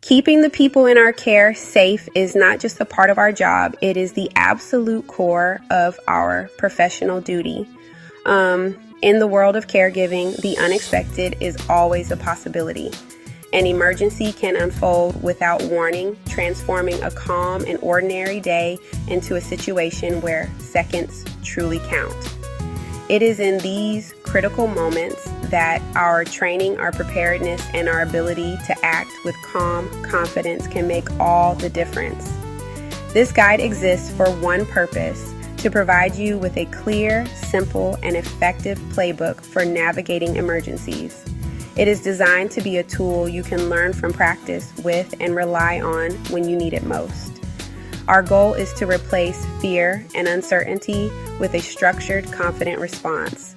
Keeping the people in our care safe is not just a part of our job, it is the absolute core of our professional duty. In the world of caregiving, the unexpected is always a possibility. An emergency can unfold without warning, transforming a calm and ordinary day into a situation where seconds truly count. It is in these critical moments that our training, our preparedness, and our ability to act with calm confidence can make all the difference. This guide exists for one purpose: to provide you with a clear, simple, and effective playbook for navigating emergencies. It is designed to be a tool you can learn from practice with and rely on when you need it most. Our goal is to replace fear and uncertainty with a structured, confident response.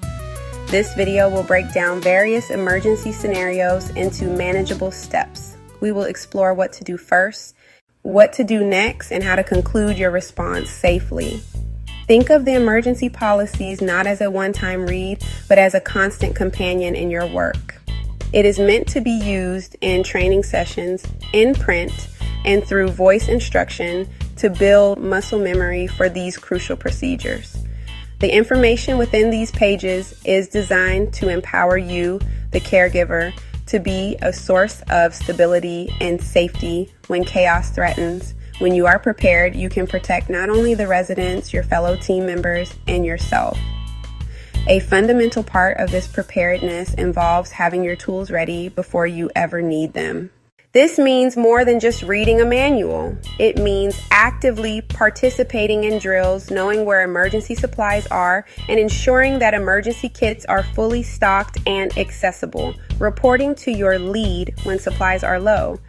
This video will break down various emergency scenarios into manageable steps. We will explore what to do first, what to do next, and how to conclude your response safely. Think of the emergency policies not as a one-time read, but as a constant companion in your work. It is meant to be used in training sessions, in print, and through voice instruction to build muscle memory for these crucial procedures. The information within these pages is designed to empower you, the caregiver, to be a source of stability and safety when chaos threatens. When you are prepared, you can protect not only the residents, your fellow team members, and yourself. A fundamental part of this preparedness involves having your tools ready before you ever need them. This means more than just reading a manual. It means actively participating in drills, knowing where emergency supplies are, and ensuring that emergency kits are fully stocked and accessible, reporting to your lead when supplies are low.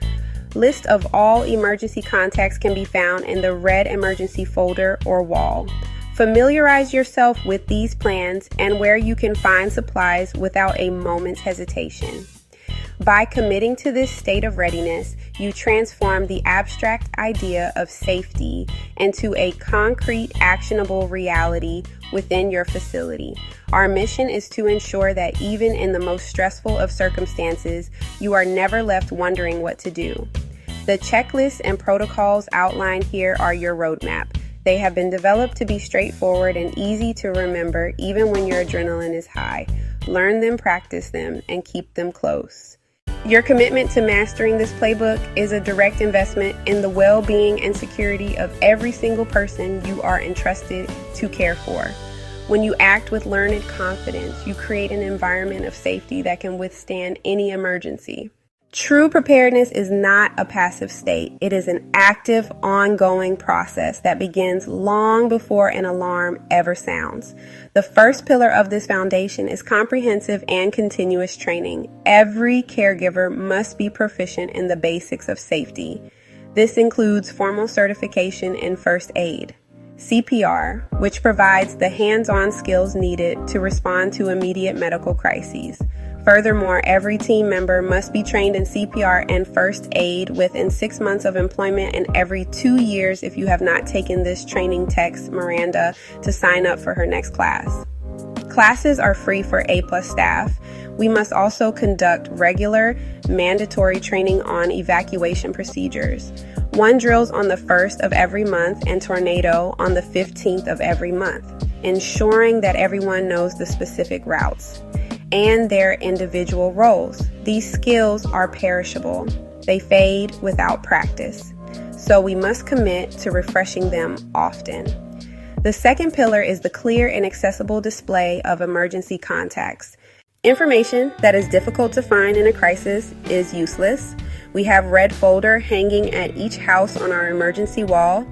List of all emergency contacts can be found in the red emergency folder or wall. Familiarize yourself with these plans and where you can find supplies without a moment's hesitation. By committing to this state of readiness, you transform the abstract idea of safety into a concrete, actionable reality within your facility. Our mission is to ensure that even in the most stressful of circumstances, you are never left wondering what to do. The checklists and protocols outlined here are your roadmap. They have been developed to be straightforward and easy to remember even when your adrenaline is high. Learn them, practice them, and keep them close. Your commitment to mastering this playbook is a direct investment in the well-being and security of every single person you are entrusted to care for. When you act with learned confidence, you create an environment of safety that can withstand any emergency. True preparedness is not a passive state. It is an active, ongoing process that begins long before an alarm ever sounds. The first pillar of this foundation is comprehensive and continuous training. Every caregiver must be proficient in the basics of safety. This includes formal certification in first aid, CPR, which provides the hands-on skills needed to respond to immediate medical crises. Furthermore, every team member must be trained in CPR and first aid within 6 months of employment and every 2 years if you have not taken this training. Text Miranda to sign up for her next class. Classes are free for A+ staff. We must also conduct regular, mandatory training on evacuation procedures. One drills on the 1st of every month and tornado on the 15th of every month, ensuring that everyone knows the specific routes and their individual roles. These skills are perishable. They fade without practice, so we must commit to refreshing them often. The second pillar is the clear and accessible display of emergency contacts. Information that is difficult to find in a crisis is useless. We have red folder hanging at each house on our emergency wall.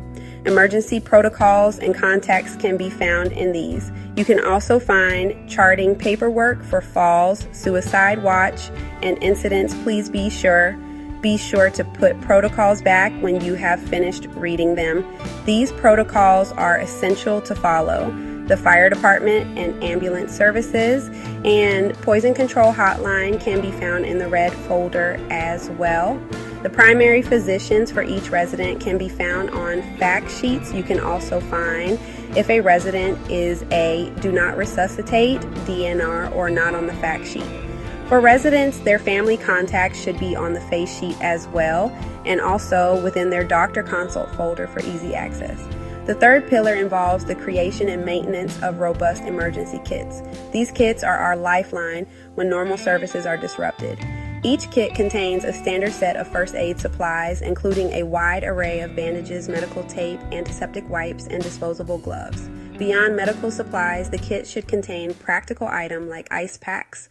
Emergency protocols and contacts can be found in these. You can also find charting paperwork for falls, suicide watch, and incidents. Please be sure to put protocols back when you have finished reading them. These protocols are essential to follow. The fire department and ambulance services and poison control hotline can be found in the red folder as well. The primary physicians for each resident can be found on fact sheets. You can also find if a resident is a do not resuscitate, DNR, or not on the fact sheet. For residents, their family contacts should be on the face sheet as well, and also within their doctor consult folder for easy access. The third pillar involves the creation and maintenance of robust emergency kits. These kits are our lifeline when normal services are disrupted. Each kit contains a standard set of first aid supplies, including a wide array of bandages, medical tape, antiseptic wipes, and disposable gloves. Beyond medical supplies, the kit should contain practical items like ice packs.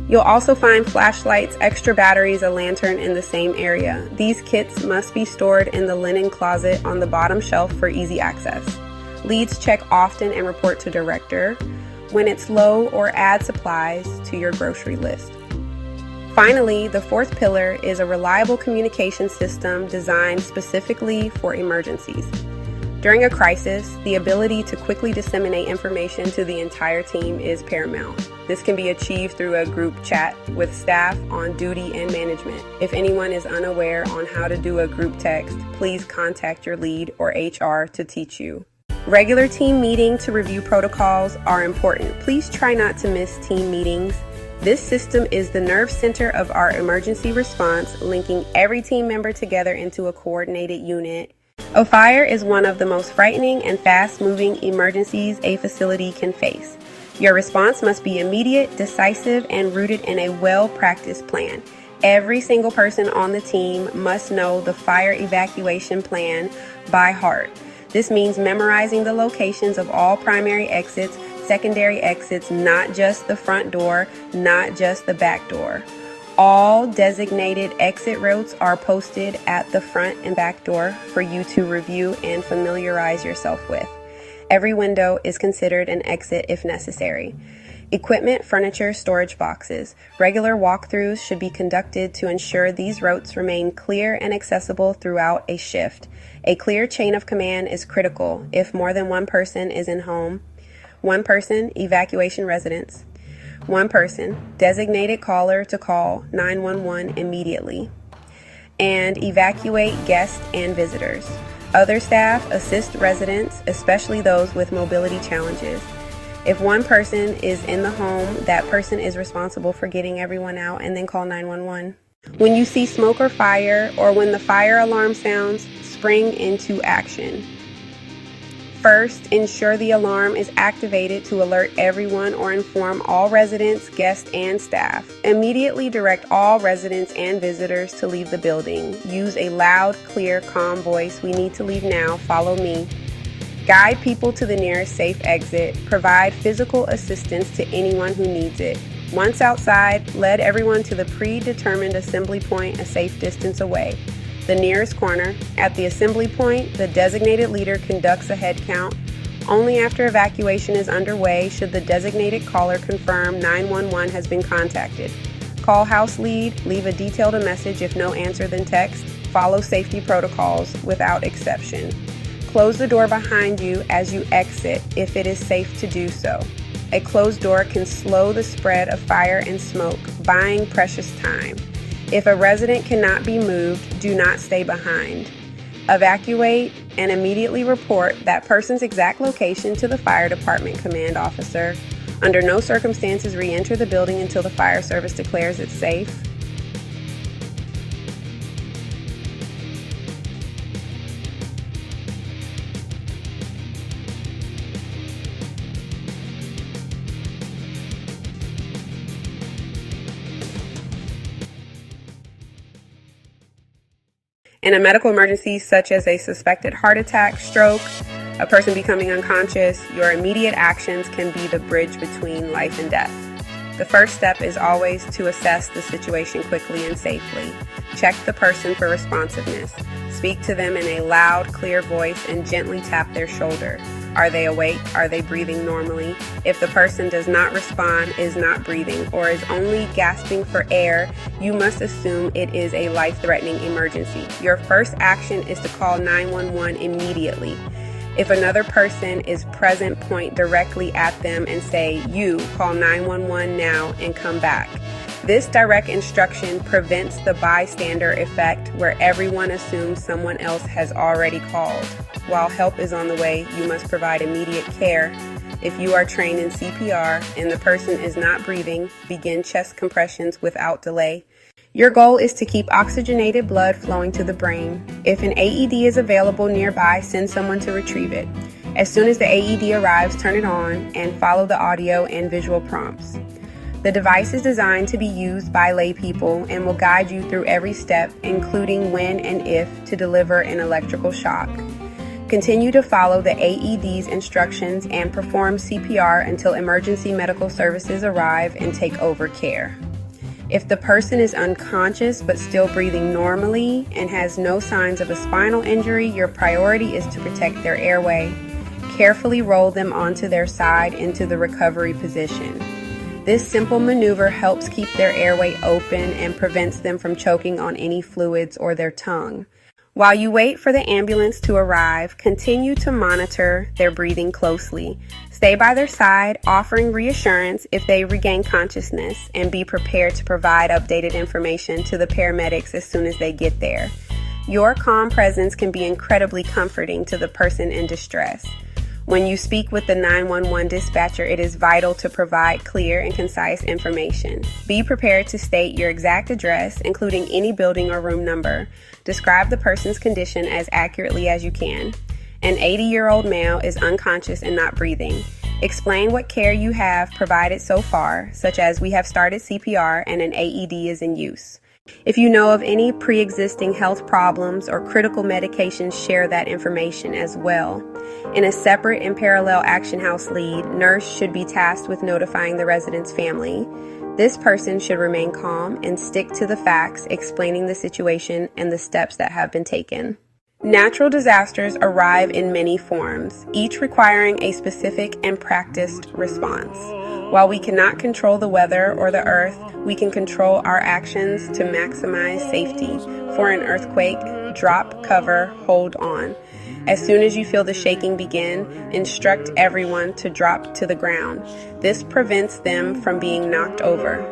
You'll also find flashlights, extra batteries, a lantern in the same area. These kits must be stored in the linen closet on the bottom shelf for easy access. Leads check often and report to director when it's low, or add supplies to your grocery list. Finally, the fourth pillar is a reliable communication system designed specifically for emergencies. During a crisis, the ability to quickly disseminate information to the entire team is paramount. This can be achieved through a group chat with staff on duty and management. If anyone is unaware on how to do a group text, please contact your lead or HR to teach you. Regular team meetings to review protocols are important. Please try not to miss team meetings. This system is the nerve center of our emergency response, linking every team member together into a coordinated unit. A fire is one of the most frightening and fast-moving emergencies a facility can face. Your response must be immediate, decisive, and rooted in a well-practiced plan. Every single person on the team must know the fire evacuation plan by heart. This means memorizing the locations of all primary exits, secondary exits, not just the front door, not just the back door. All designated exit routes are posted at the front and back door for you to review and familiarize yourself with. Every window is considered an exit if necessary. Equipment, furniture, storage boxes. Regular walkthroughs should be conducted to ensure these routes remain clear and accessible throughout a shift. A clear chain of command is critical if more than one person is in home. One person, evacuation residents. One person, designated caller to call 911 immediately. And evacuate guests and visitors. Other staff assist residents, especially those with mobility challenges. If one person is in the home, that person is responsible for getting everyone out, and then call 911. When you see smoke or fire, or when the fire alarm sounds, spring into action. First, ensure the alarm is activated to alert everyone or inform all residents, guests, and staff. Immediately direct all residents and visitors to leave the building. Use a loud, clear, calm voice. "We need to leave now. Follow me." Guide people to the nearest safe exit. Provide physical assistance to anyone who needs it. Once outside, lead everyone to the predetermined assembly point a safe distance away, the nearest corner. At the assembly point, the designated leader conducts a head count. Only after evacuation is underway should the designated caller confirm 911 has been contacted. Call house lead, leave a detailed message. If no answer, then text. Follow safety protocols without exception. Close the door behind you as you exit if it is safe to do so. A closed door can slow the spread of fire and smoke, buying precious time. If a resident cannot be moved, do not stay behind. Evacuate and immediately report that person's exact location to the fire department command officer. Under no circumstances re-enter the building until the fire service declares it safe. In a medical emergency such as a suspected heart attack, stroke, a person becoming unconscious, your immediate actions can be the bridge between life and death. The first step is always to assess the situation quickly and safely. Check the person for responsiveness. Speak to them in a loud, clear voice and gently tap their shoulder. Are they awake? Are they breathing normally? If the person does not respond, is not breathing, or is only gasping for air, you must assume it is a life-threatening emergency. Your first action is to call 911 immediately. If another person is present, point directly at them and say, "You call 911 now and come back." This direct instruction prevents the bystander effect where everyone assumes someone else has already called. While help is on the way, you must provide immediate care. If you are trained in CPR and the person is not breathing, begin chest compressions without delay. Your goal is to keep oxygenated blood flowing to the brain. If an AED is available nearby, send someone to retrieve it. As soon as the AED arrives, turn it on and follow the audio and visual prompts. The device is designed to be used by lay people and will guide you through every step, including when and if to deliver an electrical shock. Continue to follow the AED's instructions and perform CPR until emergency medical services arrive and take over care. If the person is unconscious but still breathing normally and has no signs of a spinal injury, your priority is to protect their airway. Carefully roll them onto their side into the recovery position. This simple maneuver helps keep their airway open and prevents them from choking on any fluids or their tongue. While you wait for the ambulance to arrive, continue to monitor their breathing closely. Stay by their side, offering reassurance if they regain consciousness, and be prepared to provide updated information to the paramedics as soon as they get there. Your calm presence can be incredibly comforting to the person in distress. When you speak with the 911 dispatcher, it is vital to provide clear and concise information. Be prepared to state your exact address, including any building or room number. Describe the person's condition as accurately as you can. An 80-year-old male is unconscious and not breathing. Explain what care you have provided so far, such as we have started CPR and an AED is in use. If you know of any pre-existing health problems or critical medications, share that information as well. In a separate and parallel action house lead, nurse should be tasked with notifying the resident's family. This person should remain calm and stick to the facts, explaining the situation and the steps that have been taken. Natural disasters arrive in many forms, each requiring a specific and practiced response. While we cannot control the weather or the earth, we can control our actions to maximize safety. For an earthquake, drop, cover, hold on. As soon as you feel the shaking begin, instruct everyone to drop to the ground. This prevents them from being knocked over.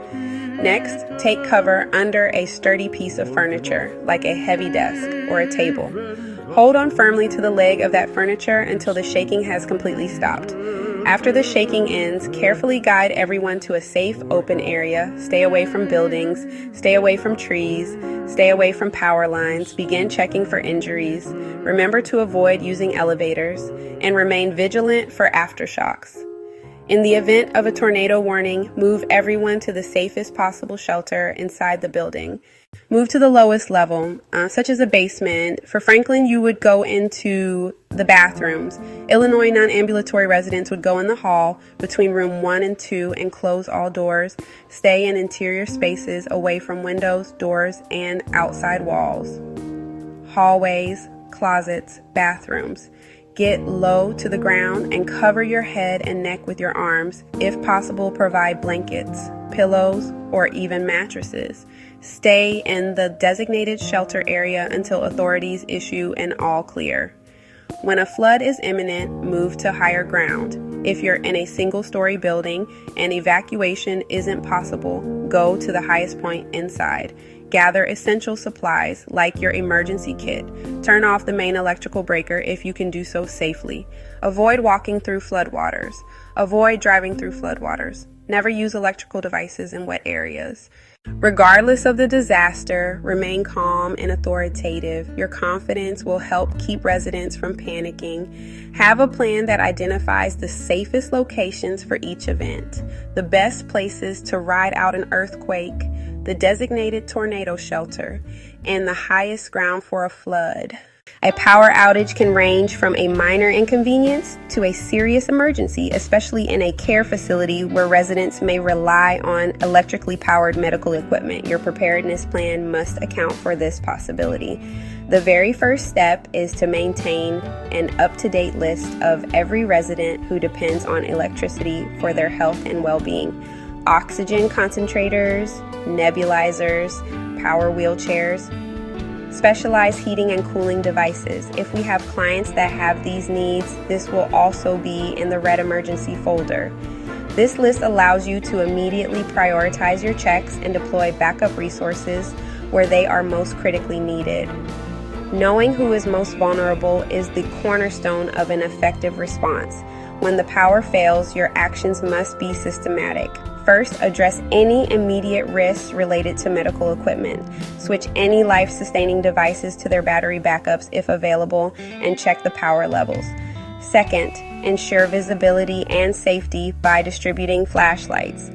Next, take cover under a sturdy piece of furniture, like a heavy desk or a table. Hold on firmly to the leg of that furniture until the shaking has completely stopped. After the shaking ends, carefully guide everyone to a safe, open area. Stay away from buildings, stay away from trees, stay away from power lines. Begin checking for injuries. Remember to avoid using elevators and remain vigilant for aftershocks. In the event of a tornado warning, move everyone to the safest possible shelter inside the building. Move to the lowest level, such as a basement. For Franklin, you would go into the bathrooms. Illinois non-ambulatory residents would go in the hall between room 1 and 2 and close all doors. Stay in interior spaces away from windows, doors, and outside walls. Hallways, closets, bathrooms. Get low to the ground and cover your head and neck with your arms. If possible, provide blankets, pillows, or even mattresses. Stay in the designated shelter area until authorities issue an all clear. When a flood is imminent, move to higher ground. If you're in a single-story building and evacuation isn't possible, go to the highest point inside. Gather essential supplies like your emergency kit. Turn off the main electrical breaker if you can do so safely. Avoid walking through floodwaters. Avoid driving through floodwaters. Never use electrical devices in wet areas. Regardless of the disaster, remain calm and authoritative. Your confidence will help keep residents from panicking. Have a plan that identifies the safest locations for each event, the best places to ride out an earthquake, the designated tornado shelter, and the highest ground for a flood. A power outage can range from a minor inconvenience to a serious emergency, especially in a care facility where residents may rely on electrically powered medical equipment. Your preparedness plan must account for this possibility. The very first step is to maintain an up-to-date list of every resident who depends on electricity for their health and well-being. Oxygen concentrators, nebulizers, power wheelchairs, specialized heating and cooling devices. If we have clients that have these needs, this will also be in the Red Emergency folder. This list allows you to immediately prioritize your checks and deploy backup resources where they are most critically needed. Knowing who is most vulnerable is the cornerstone of an effective response. When the power fails, your actions must be systematic. First, address any immediate risks related to medical equipment. Switch any life-sustaining devices to their battery backups if available, and check the power levels. Second, ensure visibility and safety by distributing flashlights.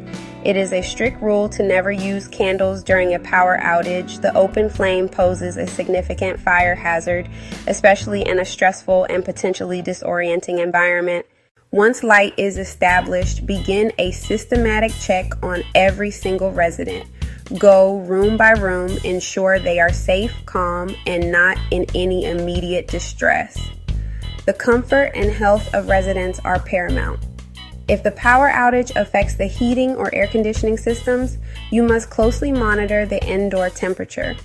It is a strict rule to never use candles during a power outage. The open flame poses a significant fire hazard, especially in a stressful and potentially disorienting environment. Once light is established, begin a systematic check on every single resident. Go room by room, ensure they are safe, calm, and not in any immediate distress. The comfort and health of residents are paramount. If the power outage affects the heating or air conditioning systems, you must closely monitor the indoor temperature.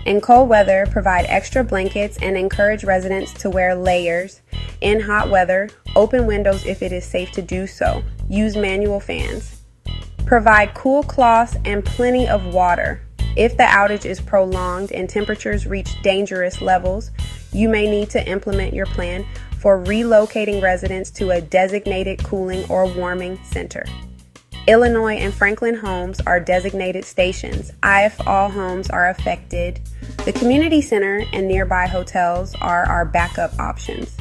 In cold weather, provide extra blankets and encourage residents to wear layers. In hot weather, open windows if it is safe to do so. Use manual fans. Provide cool cloths and plenty of water. If the outage is prolonged and temperatures reach dangerous levels, you may need to implement your plan for relocating residents to a designated cooling or warming center. Illinois and Franklin homes are designated stations. If all homes are affected, the community center and nearby hotels are our backup options.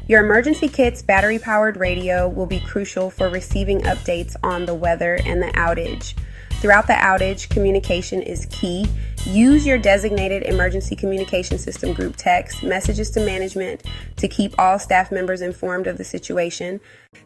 Your emergency kit's battery-powered radio will be crucial for receiving updates on the weather and the outage. Throughout the outage, communication is key. Use your designated emergency communication system group text messages to management to keep all staff members informed of the situation.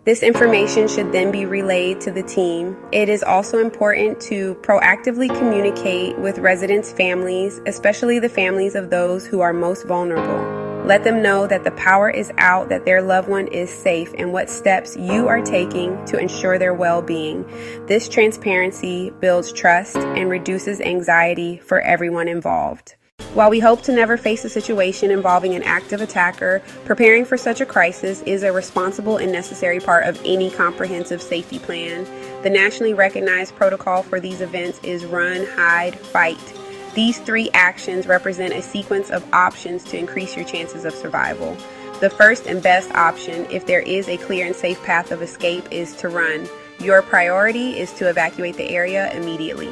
This information should then be relayed to the team. It is also important to proactively communicate with residents' families, especially the families of those who are most vulnerable. Let them know that the power is out, that their loved one is safe, and what steps you are taking to ensure their well-being. This transparency builds trust and reduces anxiety for everyone involved. While we hope to never face a situation involving an active attacker, preparing for such a crisis is a responsible and necessary part of any comprehensive safety plan. The nationally recognized protocol for these events is run, hide, fight. These three actions represent a sequence of options to increase your chances of survival. The first and best option, if there is a clear and safe path of escape, is to run. Your priority is to evacuate the area immediately.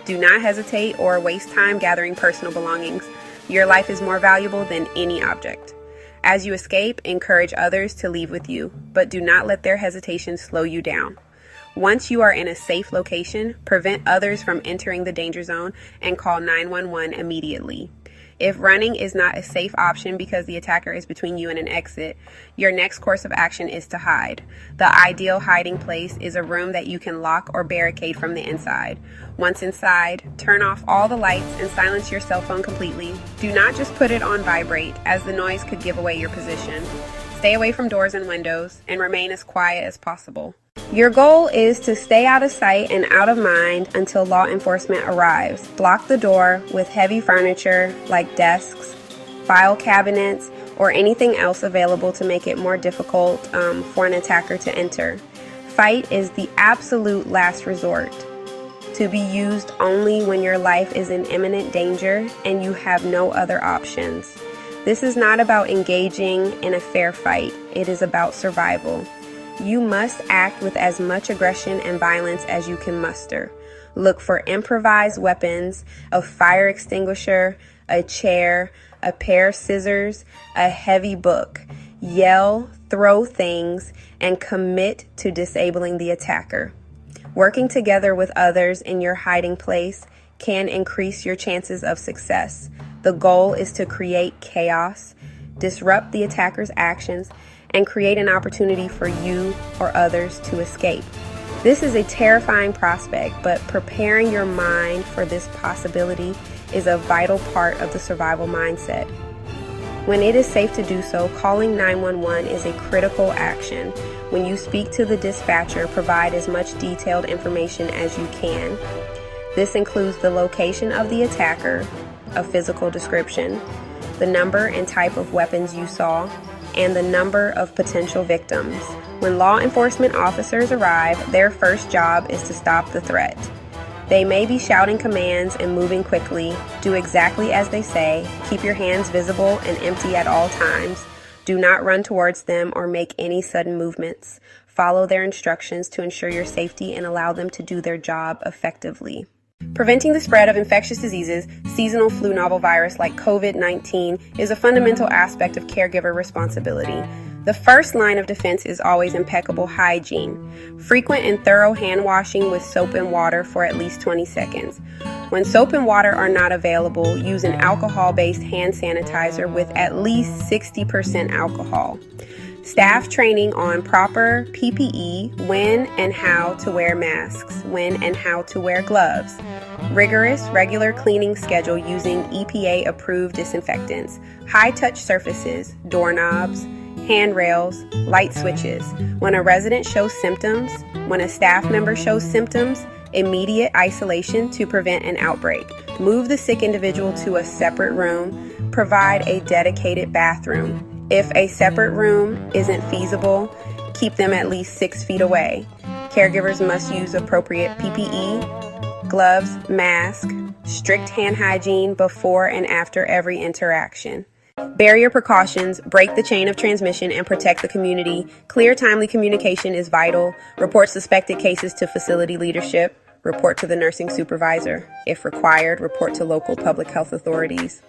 Do not hesitate or waste time gathering personal belongings. Your life is more valuable than any object. As you escape, encourage others to leave with you, but do not let their hesitation slow you down. Once you are in a safe location, prevent others from entering the danger zone and call 911 immediately. If running is not a safe option because the attacker is between you and an exit, your next course of action is to hide. The ideal hiding place is a room that you can lock or barricade from the inside. Once inside, turn off all the lights and silence your cell phone completely. Do not just put it on vibrate, as the noise could give away your position. Stay away from doors and windows and remain as quiet as possible. Your goal is to stay out of sight and out of mind until law enforcement arrives. Block the door with heavy furniture like desks, file cabinets, or anything else available to make it more difficult for an attacker to enter. Fight is the absolute last resort, to be used only when your life is in imminent danger and you have no other options. This is not about engaging in a fair fight. It is about survival. You must act with as much aggression and violence as you can muster. Look for improvised weapons, a fire extinguisher, a chair, a pair of scissors, a heavy book. Yell, throw things, and commit to disabling the attacker. Working together with others in your hiding place can increase your chances of success. The goal is to create chaos, disrupt the attacker's actions, and create an opportunity for you or others to escape. This is a terrifying prospect, but preparing your mind for this possibility is a vital part of the survival mindset. When it is safe to do so, calling 911 is a critical action. When you speak to the dispatcher, provide as much detailed information as you can. This includes the location of the attacker, a physical description, the number and type of weapons you saw, and the number of potential victims. When law enforcement officers arrive, their first job is to stop the threat. They may be shouting commands and moving quickly. Do exactly as they say. Keep your hands visible and empty at all times. Do not run towards them or make any sudden movements. Follow their instructions to ensure your safety and allow them to do their job effectively. Preventing the spread of infectious diseases, seasonal flu novel virus like COVID-19, is a fundamental aspect of caregiver responsibility. The first line of defense is always impeccable hygiene. Frequent and thorough hand washing with soap and water for at least 20 seconds. When soap and water are not available, use an alcohol-based hand sanitizer with at least 60% alcohol. Staff training on proper PPE, when and how to wear masks, when and how to wear gloves. Rigorous, regular cleaning schedule using EPA-approved disinfectants. High-touch surfaces, doorknobs, handrails, light switches. When a resident shows symptoms, when a staff member shows symptoms, immediate isolation to prevent an outbreak. Move the sick individual to a separate room. Provide a dedicated bathroom. If a separate room isn't feasible, keep them at least 6 feet away. Caregivers must use appropriate PPE, gloves, mask, strict hand hygiene before and after every interaction. Barrier precautions, break the chain of transmission and protect the community. Clear, timely communication is vital. Report suspected cases to facility leadership. Report to the nursing supervisor. If required, report to local public health authorities.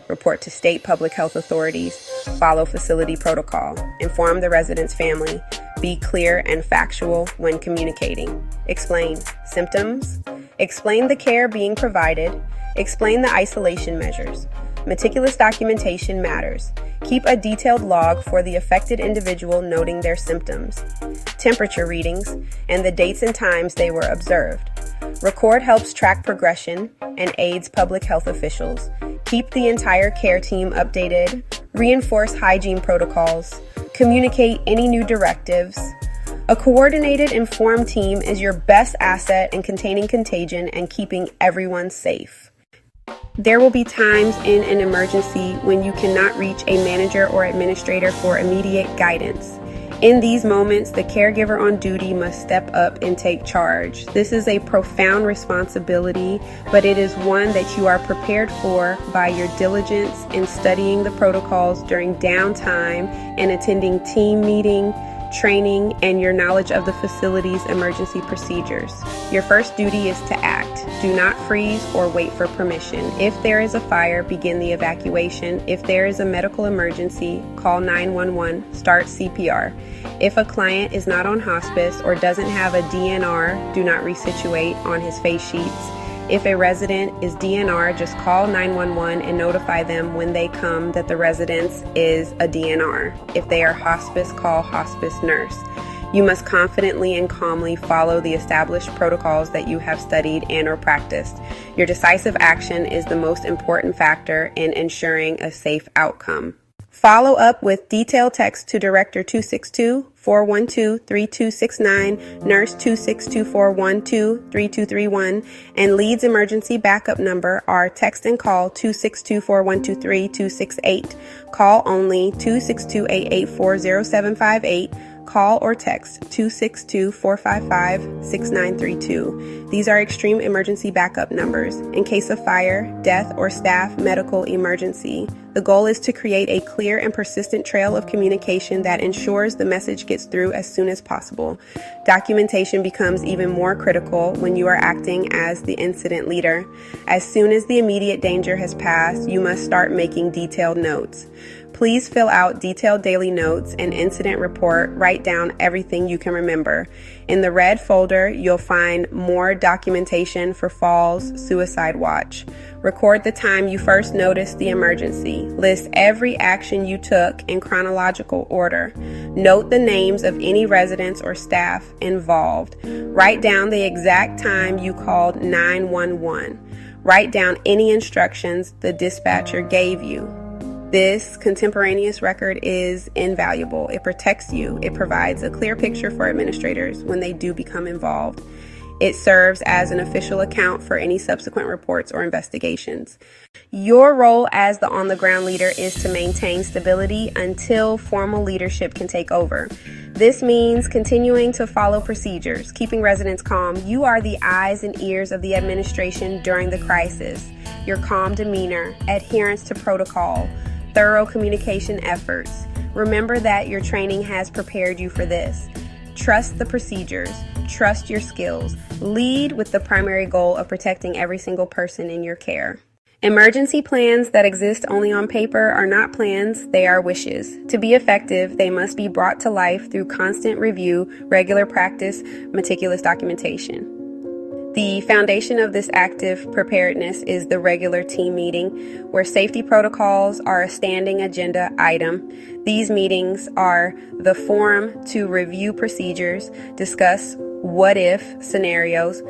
Report to state public health authorities. Follow facility protocol. Inform the resident's family. Be clear and factual when communicating. Explain symptoms. Explain the care being provided. Explain the isolation measures. Meticulous documentation matters. Keep a detailed log for the affected individual noting their symptoms, temperature readings, and the dates and times they were observed. Record helps track progression and aids public health officials. Keep the entire care team updated. Reinforce hygiene protocols. Communicate any new directives. A coordinated, informed team is your best asset in containing contagion and keeping everyone safe. There will be times in an emergency when you cannot reach a manager or administrator for immediate guidance. In these moments, the caregiver on duty must step up and take charge. This is a profound responsibility, but it is one that you are prepared for by your diligence in studying the protocols during downtime and attending team meeting, training, and your knowledge of the facility's emergency procedures. Your first duty is to act. Do not freeze or wait for permission. If there is a fire, begin the evacuation. If there is a medical emergency, call 911, start CPR. If a client is not on hospice or doesn't have a DNR, do not resituate on his face sheets. If a resident is DNR, just call 911 and notify them when they come that the residence is a DNR. If they are hospice, call hospice nurse. You must confidently and calmly follow the established protocols that you have studied and or practiced. Your decisive action is the most important factor in ensuring a safe outcome. Follow up with detailed text to Director 262-412-3269, Nurse 262-412-3231, and Lead's emergency backup number are text and call 262-412-3268, call only 262-884-0758, call or text 262-455-6932. These are extreme emergency backup numbers in case of fire, death, or staff medical emergency. The goal is to create a clear and persistent trail of communication that ensures the message gets through as soon as possible. Documentation becomes even more critical when you are acting as the incident leader. As soon as the immediate danger has passed, you must start making detailed notes. Please fill out detailed daily notes and incident report. Write down everything you can remember. In the red folder, you'll find more documentation for falls, suicide watch. Record the time you first noticed the emergency. List every action you took in chronological order. Note the names of any residents or staff involved. Write down the exact time you called 911. Write down any instructions the dispatcher gave you. This contemporaneous record is invaluable. It protects you. It provides a clear picture for administrators when they do become involved. It serves as an official account for any subsequent reports or investigations. Your role as the on-the-ground leader is to maintain stability until formal leadership can take over. This means continuing to follow procedures, keeping residents calm. You are the eyes and ears of the administration during the crisis. Your calm demeanor, adherence to protocol, thorough communication efforts, Remember that your training has prepared you for this. Trust the procedures. Trust your skills. Lead with the primary goal of protecting every single person in your care. Emergency plans that exist only on paper are not plans, they are wishes. To be effective, they must be brought to life through constant review, regular practice, meticulous documentation. The foundation of this active preparedness is the regular team meeting, where safety protocols are a standing agenda item. These meetings are the forum to review procedures, discuss what-if scenarios,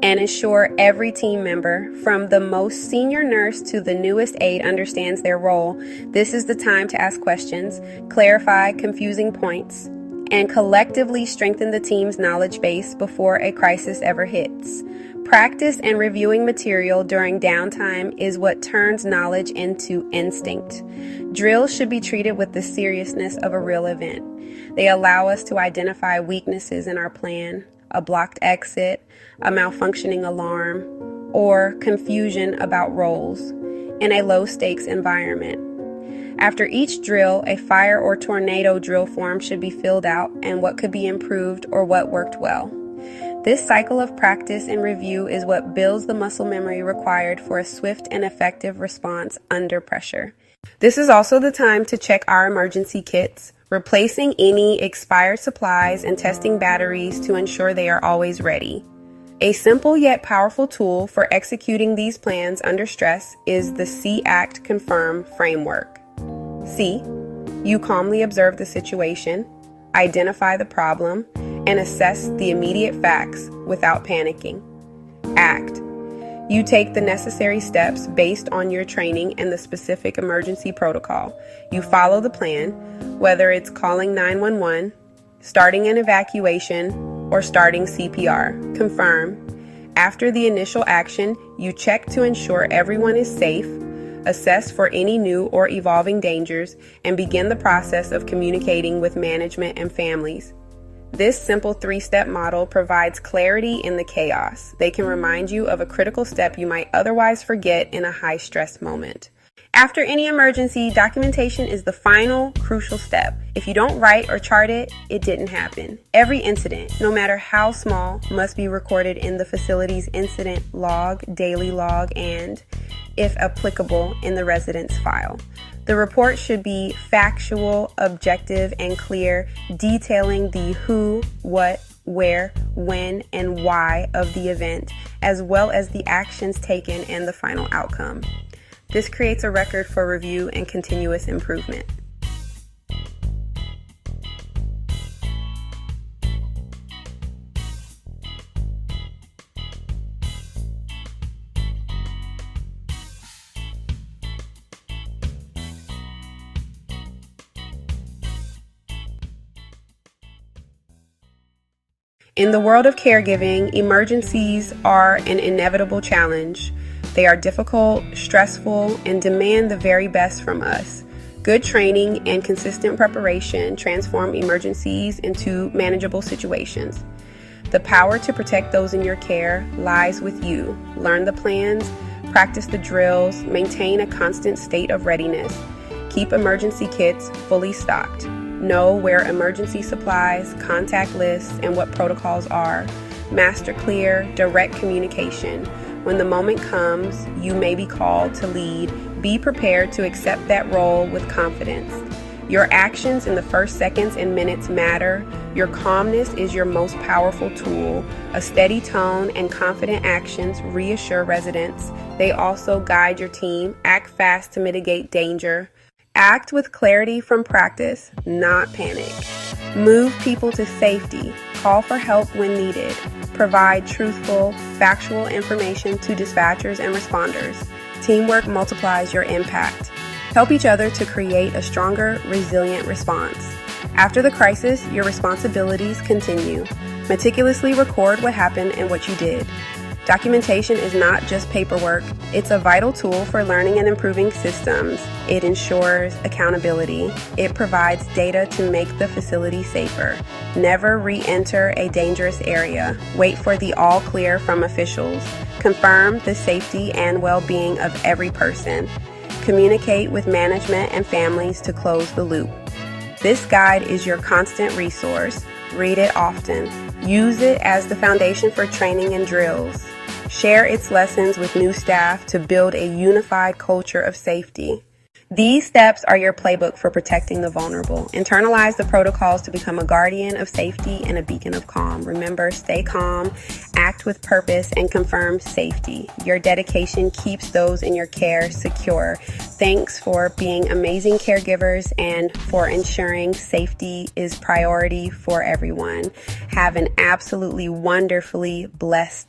and ensure every team member, from the most senior nurse to the newest aide, understands their role. This is the time to ask questions, clarify confusing points, and collectively strengthen the team's knowledge base before a crisis ever hits. Practice and reviewing material during downtime is what turns knowledge into instinct. Drills should be treated with the seriousness of a real event. They allow us to identify weaknesses in our plan, a blocked exit, a malfunctioning alarm, or confusion about roles in a low-stakes environment. After each drill, a fire or tornado drill form should be filled out and what could be improved or what worked well. This cycle of practice and review is what builds the muscle memory required for a swift and effective response under pressure. This is also the time to check our emergency kits, replacing any expired supplies and testing batteries to ensure they are always ready. A simple yet powerful tool for executing these plans under stress is the C Act Confirm framework. C. You calmly observe the situation, identify the problem, and assess the immediate facts without panicking. Act. You take the necessary steps based on your training and the specific emergency protocol. You follow the plan, whether it's calling 911, starting an evacuation, or starting CPR. Confirm. After the initial action, you check to ensure everyone is safe, assess for any new or evolving dangers, and begin the process of communicating with management and families. This simple 3-step model provides clarity in the chaos. They can remind you of a critical step you might otherwise forget in a high-stress moment. After any emergency, documentation is the final crucial step. If you don't write or chart it, it didn't happen. Every incident, no matter how small, must be recorded in the facility's incident log, daily log, and, if applicable, in the resident's file. The report should be factual, objective, and clear, detailing the who, what, where, when, and why of the event, as well as the actions taken and the final outcome. This creates a record for review and continuous improvement. In the world of caregiving, emergencies are an inevitable challenge. They are difficult, stressful, and demand the very best from us. Good training and consistent preparation transform emergencies into manageable situations. The power to protect those in your care lies with you. Learn the plans, practice the drills, maintain a constant state of readiness. Keep emergency kits fully stocked. Know where emergency supplies, contact lists, and what protocols are. Master clear, direct communication. When the moment comes, you may be called to lead. Be prepared to accept that role with confidence. Your actions in the first seconds and minutes matter. Your calmness is your most powerful tool. A steady tone and confident actions reassure residents. They also guide your team. Act fast to mitigate danger. Act with clarity from practice, not panic. Move people to safety. Call for help when needed. Provide truthful, factual information to dispatchers and responders. Teamwork multiplies your impact. Help each other to create a stronger, resilient response. After the crisis, your responsibilities continue. Meticulously record what happened and what you did. Documentation is not just paperwork. It's a vital tool for learning and improving systems. It ensures accountability. It provides data to make the facility safer. Never re-enter a dangerous area. Wait for the all clear from officials. Confirm the safety and well-being of every person. Communicate with management and families to close the loop. This guide is your constant resource. Read it often. Use it as the foundation for training and drills. Share its lessons with new staff to build a unified culture of safety. These steps are your playbook for protecting the vulnerable. Internalize the protocols to become a guardian of safety and a beacon of calm. Remember, stay calm, act with purpose, and confirm safety. Your dedication keeps those in your care secure. Thanks for being amazing caregivers and for ensuring safety is priority for everyone. Have an absolutely wonderfully blessed day.